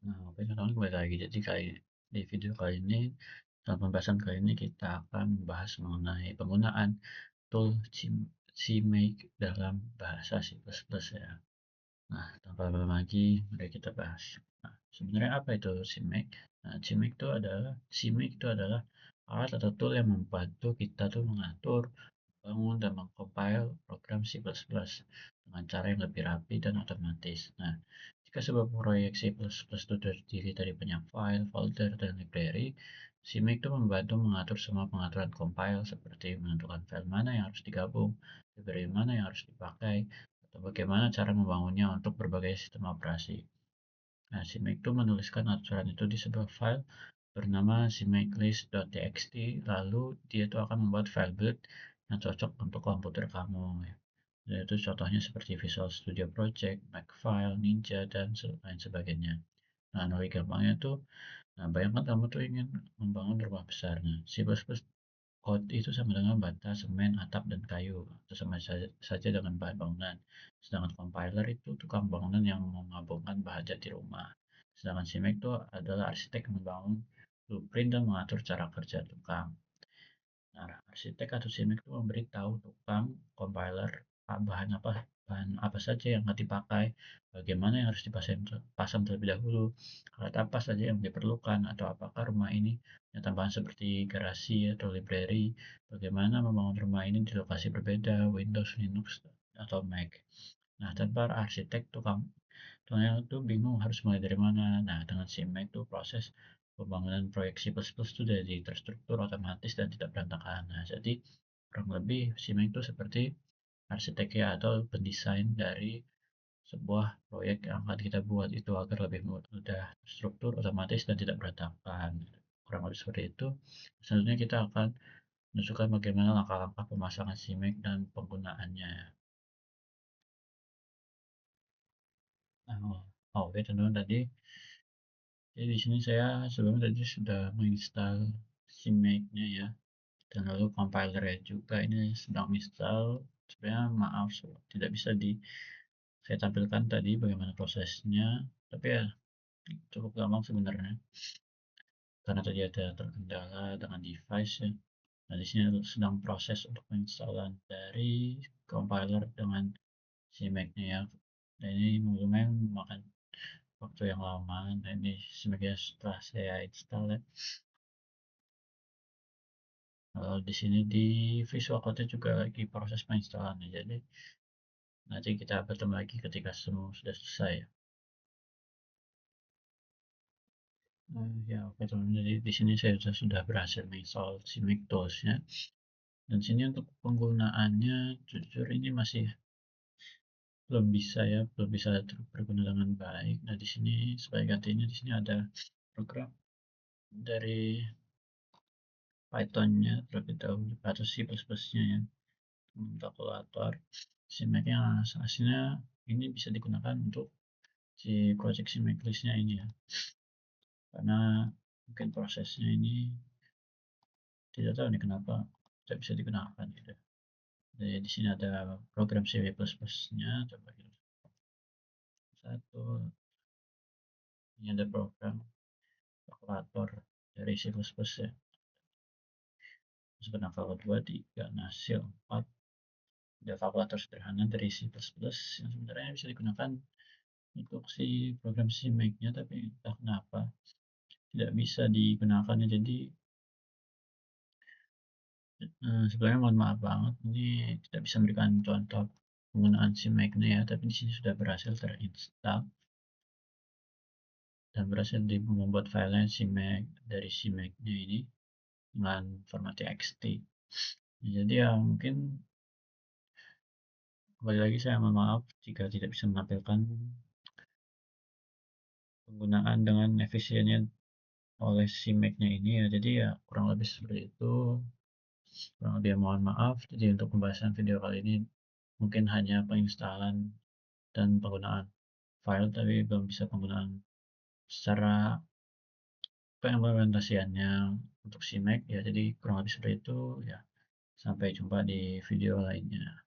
Nah, oke teman-teman kembali lagi. Jadi di video kali ini, dalam pembahasan kali ini kita akan membahas mengenai penggunaan tool CMake dalam bahasa C++ ya. Nah, tanpa lama lagi, mari kita bahas. Nah, sebenarnya apa itu CMake? Nah, CMake itu adalah alat atau tool yang membantu kita tuh mengatur, bangun, dan mengcompile program C++ dengan cara yang lebih rapi dan otomatis. Nah, jika sebuah proyek C++ itu terdiri dari banyak file, folder, dan library, CMake itu membantu mengatur semua pengaturan compile seperti menentukan file mana yang harus digabung, library mana yang harus dipakai, atau bagaimana cara membangunnya untuk berbagai sistem operasi. Nah, CMake itu menuliskan aturan itu di sebuah file bernama cmakelist.txt, lalu dia itu akan membuat file build yang cocok untuk komputer kamu. Yaitu contohnya seperti Visual Studio Project, Makefile, Ninja, dan lain sebagainya. Nah, analogi gampangnya tuh, nah bayangkan kamu tuh ingin membangun rumah besar. Nah, C++ code itu sama dengan bata, semen, atap, dan kayu. Itu sama saja dengan bahan bangunan. Sedangkan compiler itu tukang bangunan yang menggabungkan bahan jati rumah. Sedangkan CMake itu adalah arsitek yang membangun blueprint dan mengatur cara kerja tukang. Nah, arsitek atau CMake itu memberitahu tukang compiler bahan apa saja yang akan dipakai, bagaimana yang harus dipasang terlebih dahulu, alat apa saja yang diperlukan, atau apakah rumah ini punya tambahan seperti garasi atau library, bagaimana membangun rumah ini di lokasi berbeda, Windows, Linux, atau Mac. Nah, tanpa arsitek, tukangnya itu bingung harus mulai dari mana. Nah, dengan CMake itu proses pembangunan proyek C++ itu jadi terstruktur, otomatis, dan tidak berantakan. Nah, jadi kurang lebih CMake itu seperti arsitek ya atau pendesain dari sebuah proyek yang akan kita buat itu agar lebih mudah terstruktur, otomatis, dan tidak berantakan. Kurang lebih seperti itu. Selanjutnya kita akan menunjukkan bagaimana langkah-langkah pemasangan CMake dan penggunaannya. Nah, oke teman-teman tadi. Jadi di sini saya sebelumnya tadi sudah menginstal CMake-nya ya, dan lalu compiler-nya juga ini sedang install. Sebenarnya maaf tidak bisa saya tampilkan tadi bagaimana prosesnya, tapi ya cukup gampang sebenarnya karena tadi ada terkendala dengan device ya. Nah di sini sedang proses untuk penginstalan dari compiler dengan CMake-nya ya. Dan ini lumayan memakan waktu yang lama. Nah ini sebagai setelah saya install ya. Di sini di Visual Code juga lagi proses penginstalannya. Jadi nanti kita bertemu lagi ketika semua sudah selesai. Ya oke teman. Jadi di sini saya sudah berhasil menginstall si Tools ya. Dan sini untuk penggunaannya jujur ini masih belum bisa berguna dengan baik. Nah di sini sebagai gantinya di sini ada program dari Python-nya terlebih dahulu atau C++-nya ya, kalkulator. CMake yang hasilnya ini bisa digunakan untuk si project CMake list-nya ini ya, karena mungkin prosesnya ini tidak tahu nih kenapa tidak bisa digunakan gitu. Jadi di sini ada program C++-nya, coba kita satu, ini ada program kalkulator dari C++ ya. Sebenarnya kalau 2, 3, nah hasil 4, ada kalkulator sederhana dari C++ yang sebenarnya bisa digunakan untuk si program CMake-nya, tapi entah kenapa tidak bisa digunakan ya. Jadi sebenarnya mohon maaf banget ini tidak bisa memberikan contoh penggunaan CMake-nya ya, tapi di sini sudah berhasil terinstall dan berhasil membuat filenya CMake dari CMake-nya ini dengan format txt. Jadi ya mungkin kembali lagi saya mohon maaf jika tidak bisa menampilkan penggunaan dengan efisiennya oleh CMake-nya ini ya. Jadi ya kurang lebih seperti itu. Kurang lebih mohon maaf. Jadi untuk pembahasan video kali ini mungkin hanya penginstalan dan penggunaan file, tapi belum bisa penggunaan secara pengimplementasiannya untuk CMake ya. Jadi kurang lebih seperti itu ya. Sampai jumpa di video lainnya.